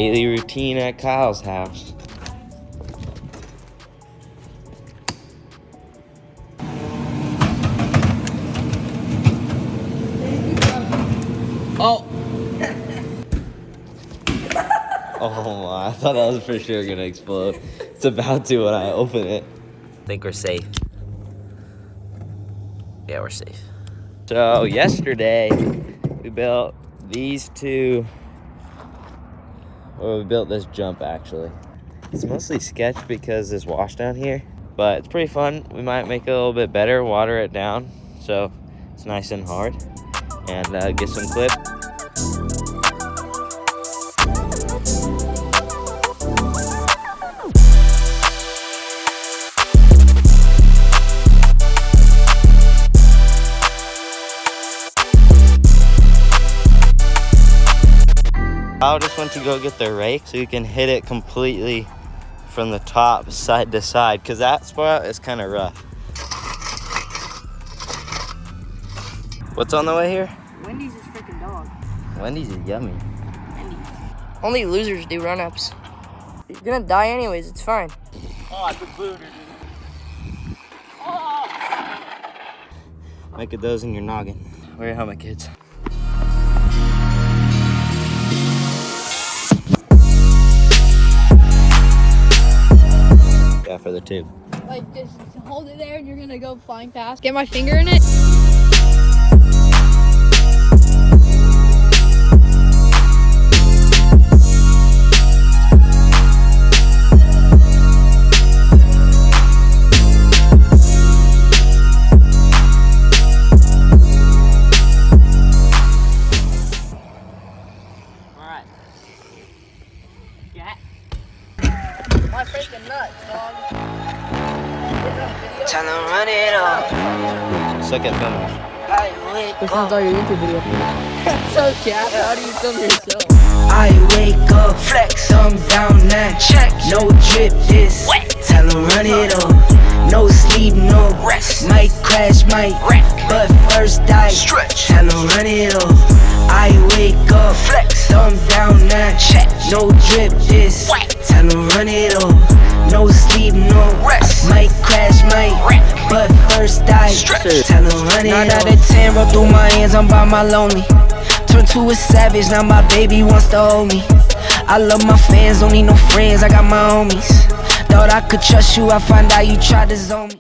Daily routine at Kyle's house. Oh! Oh my, I thought that was for sure gonna explode. It's about to when I open it. I think we're safe. Yeah, we're safe. So yesterday, we built these two. Well, we built this jump actually. It's mostly sketch because there's wash down here, but it's pretty fun. We might make it a little bit better, water it down so it's nice and hard, and get some clip. I just went to go get the rake so you can hit it completely from the top, side to side, because that spot is kind of rough. What's on the way here? Wendy's is freaking dog. Wendy's is yummy. Wendy's. Only losers do run-ups. You're gonna die anyways, it's fine. Oh, I put booter, dude. Oh. Make a dozen in your noggin. Wear your helmet, kids. Yeah, for the tube. Like, just hold it there and you're gonna go flying fast. Get my finger in it. Alright. Yeah. My freaking nuts, dog. Tell them run it up. Suck at filming. Which one's all your YouTube video? So Cap, how do you film yourself? I wake up, flex, thumb down now, check, no drip, this wet. Tell them run it up. No sleep, no rest. Might crash, might wreck, but first I stretch. Tell them run it up. I wake up, flex, thumb down now, check, no drip, this wet. Tell them run it up. No sleep, no rest. Might crash, might wreck, but first I stretch. Tell them run it up. 9 out of 10, roll through my hands, I'm by my lonely. Turned to a savage, now my baby wants to hold me. I love my fans, don't need no friends, I got my homies. Thought I could trust you, I find out you tried to zone me.